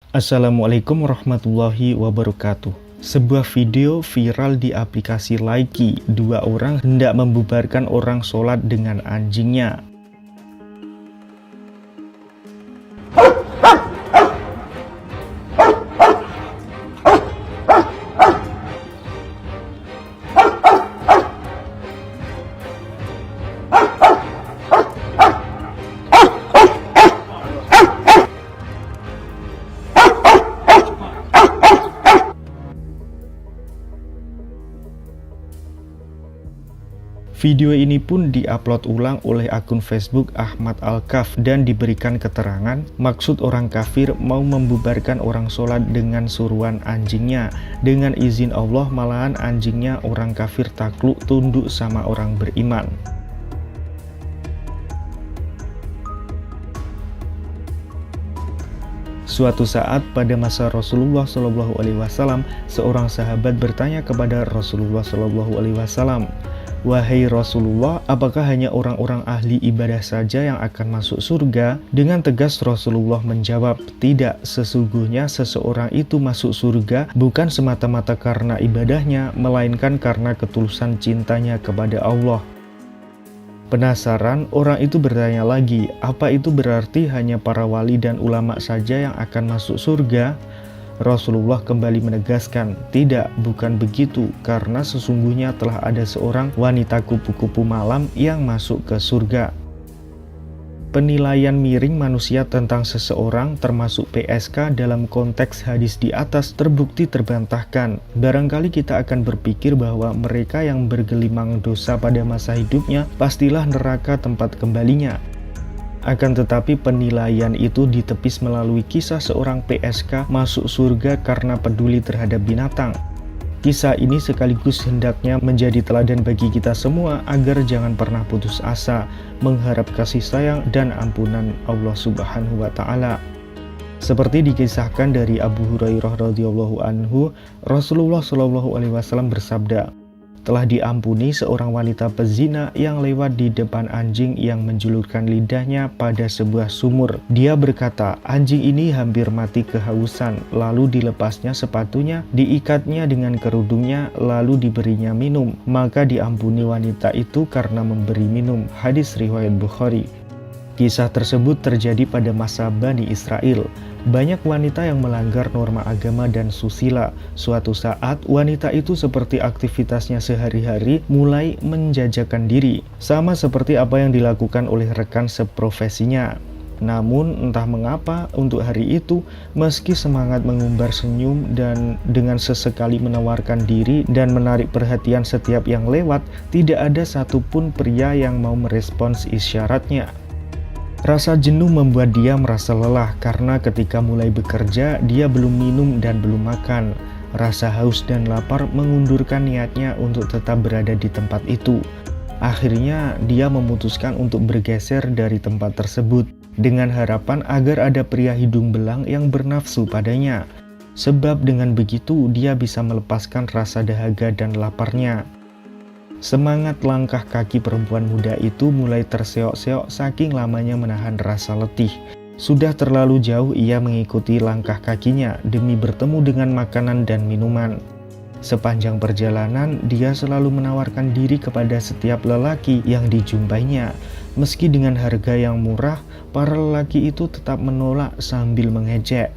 Assalamualaikum warahmatullahi wabarakatuh. Sebuah video viral di aplikasi Likee. Dua orang hendak membubarkan orang sholat dengan anjingnya. Video ini pun diupload ulang oleh akun Facebook Ahmad Al-Kaf dan diberikan keterangan maksud orang kafir mau membubarkan orang sholat dengan suruhan anjingnya. Dengan izin Allah malahan anjingnya orang kafir takluk tunduk sama orang beriman. Suatu saat pada masa Rasulullah SAW, seorang sahabat bertanya kepada Rasulullah SAW, "Wahai Rasulullah, apakah hanya orang-orang ahli ibadah saja yang akan masuk surga?" Dengan tegas Rasulullah menjawab, "Tidak, sesungguhnya seseorang itu masuk surga bukan semata-mata karena ibadahnya, melainkan karena ketulusan cintanya kepada Allah." Penasaran, orang itu bertanya lagi, "Apa itu berarti hanya para wali dan ulama saja yang akan masuk surga?" Rasulullah kembali menegaskan, "Tidak, bukan begitu, karena sesungguhnya telah ada seorang wanita kupu-kupu malam yang masuk ke surga." Penilaian miring manusia tentang seseorang termasuk PSK dalam konteks hadis di atas terbukti terbantahkan. Barangkali kita akan berpikir bahwa mereka yang bergelimang dosa pada masa hidupnya pastilah neraka tempat kembalinya. Akan tetapi penilaian itu ditepis melalui kisah seorang PSK masuk surga karena peduli terhadap binatang. Kisah ini sekaligus hendaknya menjadi teladan bagi kita semua agar jangan pernah putus asa, mengharap kasih sayang dan ampunan Allah Subhanahu wa Ta'ala. Seperti dikisahkan dari Abu Hurairah radhiyallahu anhu, Rasulullah SAW bersabda, "Telah diampuni seorang wanita pezina yang lewat di depan anjing yang menjulurkan lidahnya pada sebuah sumur. Dia berkata, 'Anjing ini hampir mati kehausan.' Lalu dilepasnya sepatunya, diikatnya dengan kerudungnya, lalu diberinya minum. Maka diampuni wanita itu karena memberi minum." Hadis riwayat Bukhari. Kisah tersebut terjadi pada masa Bani Israel. Banyak wanita yang melanggar norma agama dan susila. Suatu saat, wanita itu seperti aktivitasnya sehari-hari mulai menjajakan diri, sama seperti apa yang dilakukan oleh rekan seprofesinya. Namun, entah mengapa, untuk hari itu, meski semangat mengumbar senyum dan dengan sesekali menawarkan diri dan menarik perhatian setiap yang lewat, tidak ada satupun pria yang mau merespons isyaratnya. Rasa jenuh membuat dia merasa lelah karena ketika mulai bekerja dia belum minum dan belum makan. Rasa haus dan lapar mengundurkan niatnya untuk tetap berada di tempat itu. Akhirnya dia memutuskan untuk bergeser dari tempat tersebut dengan harapan agar ada pria hidung belang yang bernafsu padanya. Sebab dengan begitu dia bisa melepaskan rasa dahaga dan laparnya. Semangat langkah kaki perempuan muda itu mulai terseok-seok saking lamanya menahan rasa letih. Sudah terlalu jauh ia mengikuti langkah kakinya demi bertemu dengan makanan dan minuman. Sepanjang perjalanan, dia selalu menawarkan diri kepada setiap lelaki yang dijumpainya. Meski dengan harga yang murah, para lelaki itu tetap menolak sambil mengejek.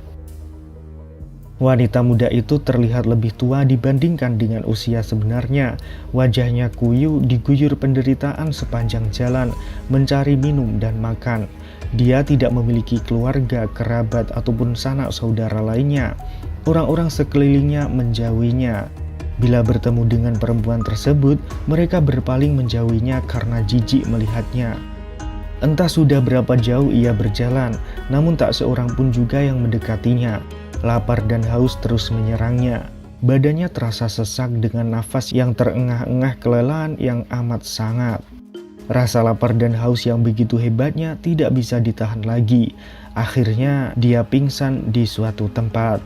Wanita muda itu terlihat lebih tua dibandingkan dengan usia sebenarnya. Wajahnya kuyu diguyur penderitaan sepanjang jalan, mencari minum dan makan. Dia tidak memiliki keluarga, kerabat, ataupun sanak saudara lainnya. Orang-orang sekelilingnya menjauhinya. Bila bertemu dengan perempuan tersebut, mereka berpaling menjauhinya karena jijik melihatnya. Entah sudah berapa jauh ia berjalan, namun tak seorang pun juga yang mendekatinya. Lapar dan haus terus menyerangnya. Badannya terasa sesak dengan nafas yang terengah-engah kelelahan yang amat sangat. Rasa lapar dan haus yang begitu hebatnya tidak bisa ditahan lagi. Akhirnya dia pingsan di suatu tempat.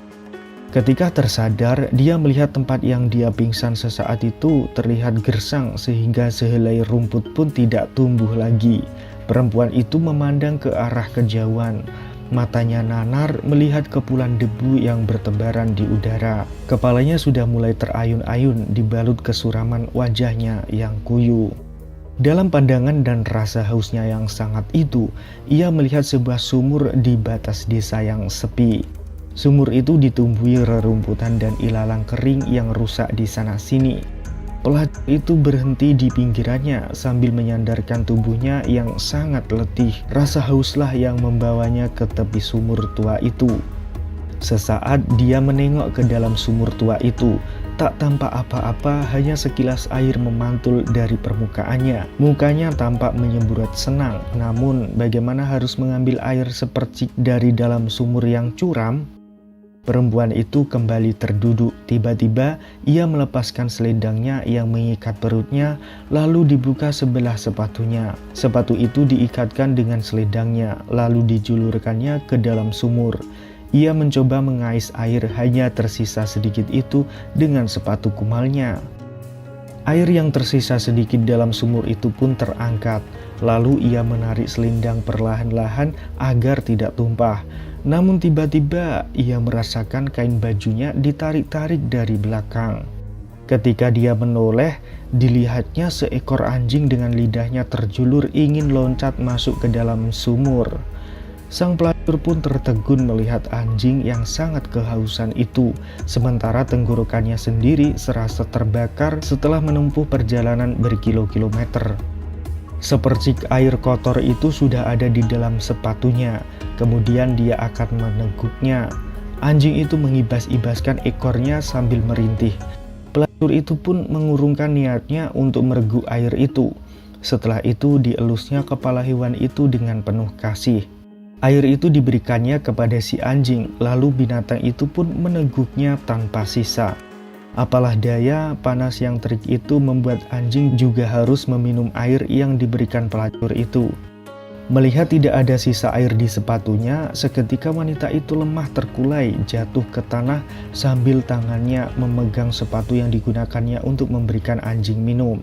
Ketika tersadar, dia melihat tempat yang dia pingsan sesaat itu terlihat gersang sehingga sehelai rumput pun tidak tumbuh lagi. Perempuan itu memandang ke arah kejauhan. Matanya nanar melihat kepulan debu yang bertebaran di udara. Kepalanya sudah mulai terayun-ayun dibalut kesuraman wajahnya yang kuyu. Dalam pandangan dan rasa hausnya yang sangat itu, ia melihat sebuah sumur di batas desa yang sepi. Sumur itu ditumbuhi rerumputan dan ilalang kering yang rusak di sana-sini. Pelacur itu berhenti di pinggirannya sambil menyandarkan tubuhnya yang sangat letih. Rasa hauslah yang membawanya ke tepi sumur tua itu. Sesaat dia menengok ke dalam sumur tua itu. Tak tampak apa-apa, hanya sekilas air memantul dari permukaannya. Mukanya tampak menyemburat senang, namun bagaimana harus mengambil air sepercik dari dalam sumur yang curam? Perempuan itu kembali terduduk. Tiba-tiba ia melepaskan selendangnya yang mengikat perutnya, lalu dibuka sebelah sepatunya. Sepatu itu diikatkan dengan selendangnya, lalu dijulurkannya ke dalam sumur. Ia mencoba mengais air, hanya tersisa sedikit itu dengan sepatu kumalnya. Air yang tersisa sedikit dalam sumur itu pun terangkat. Lalu ia menarik selendang perlahan-lahan agar tidak tumpah. Namun tiba-tiba ia merasakan kain bajunya ditarik-tarik dari belakang. Ketika dia menoleh, dilihatnya seekor anjing dengan lidahnya terjulur ingin loncat masuk ke dalam sumur. Sang pelacur pun tertegun melihat anjing yang sangat kehausan itu, sementara tenggorokannya sendiri serasa terbakar setelah menempuh perjalanan berkilo-kilometer. Sepercik air kotor itu sudah ada di dalam sepatunya, kemudian dia akan meneguknya. Anjing itu mengibas-ibaskan ekornya sambil merintih. Pelacur itu pun mengurungkan niatnya untuk mereguk air itu. Setelah itu dielusnya kepala hewan itu dengan penuh kasih. Air itu diberikannya kepada si anjing, lalu binatang itu pun meneguknya tanpa sisa. Apalah daya, panas yang terik itu membuat anjing juga harus meminum air yang diberikan pelacur itu. Melihat tidak ada sisa air di sepatunya, seketika wanita itu lemah terkulai, jatuh ke tanah sambil tangannya memegang sepatu yang digunakannya untuk memberikan anjing minum.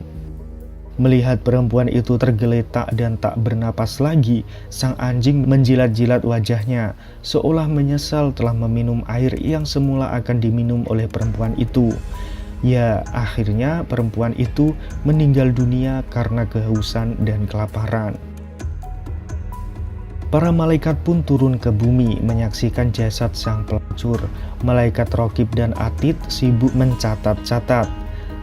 Melihat perempuan itu tergeletak dan tak bernapas lagi, sang anjing menjilat-jilat wajahnya, seolah menyesal telah meminum air yang semula akan diminum oleh perempuan itu. Ya, akhirnya perempuan itu meninggal dunia karena kehausan dan kelaparan. Para malaikat pun turun ke bumi menyaksikan jasad sang pelacur. Malaikat Raqib dan Atid sibuk mencatat-catat.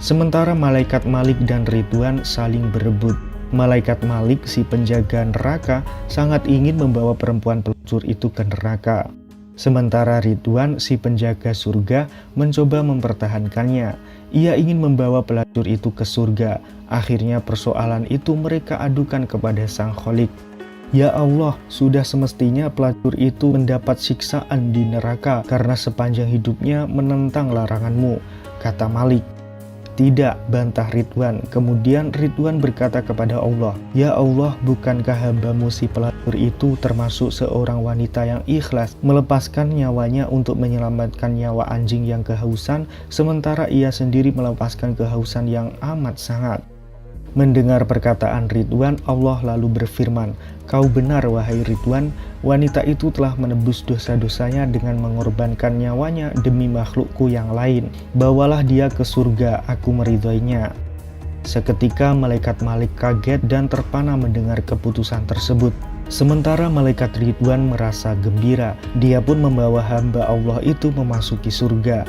Sementara malaikat Malik dan Ridwan saling berebut. Malaikat Malik, si penjaga neraka, sangat ingin membawa perempuan pelacur itu ke neraka. Sementara Ridwan, si penjaga surga, mencoba mempertahankannya. Ia ingin membawa pelacur itu ke surga. Akhirnya persoalan itu mereka adukan kepada Sang Khalik. Ya Allah, sudah semestinya pelacur itu mendapat siksaan di neraka karena sepanjang hidupnya menentang laranganmu, kata Malik. Tidak, bantah Ridwan. Kemudian Ridwan berkata kepada Allah, Ya Allah, bukankah hambamu si pelacur itu termasuk seorang wanita yang ikhlas melepaskan nyawanya untuk menyelamatkan nyawa anjing yang kehausan, sementara ia sendiri melepaskan kehausan yang amat sangat. Mendengar perkataan Ridwan, Allah lalu berfirman, Kau benar wahai Ridwan, wanita itu telah menebus dosa-dosanya dengan mengorbankan nyawanya demi makhlukku yang lain. Bawalah dia ke surga, aku meridhoinya. Seketika malaikat Malik kaget dan terpana mendengar keputusan tersebut. Sementara malaikat Ridwan merasa gembira, dia pun membawa hamba Allah itu memasuki surga.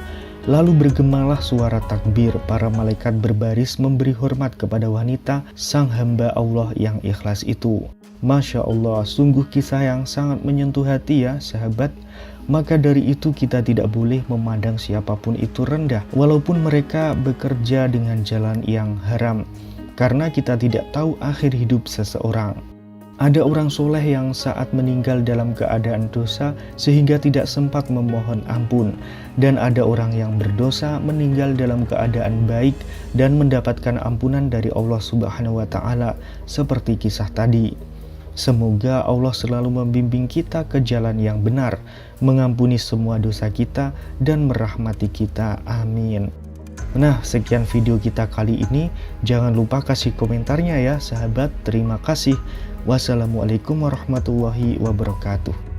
Lalu bergemalah suara takbir, para malaikat berbaris memberi hormat kepada wanita sang hamba Allah yang ikhlas itu. Masya Allah, sungguh kisah yang sangat menyentuh hati ya sahabat. Maka dari itu kita tidak boleh memandang siapapun itu rendah, walaupun mereka bekerja dengan jalan yang haram. Karena kita tidak tahu akhir hidup seseorang. Ada orang soleh yang saat meninggal dalam keadaan dosa sehingga tidak sempat memohon ampun. Dan ada orang yang berdosa meninggal dalam keadaan baik dan mendapatkan ampunan dari Allah Subhanahu wa Ta'ala seperti kisah tadi. Semoga Allah selalu membimbing kita ke jalan yang benar, mengampuni semua dosa kita dan merahmati kita. Amin. Nah, sekian video kita kali ini. Jangan lupa kasih komentarnya ya sahabat. Terima kasih. Wassalamualaikum warahmatullahi wabarakatuh.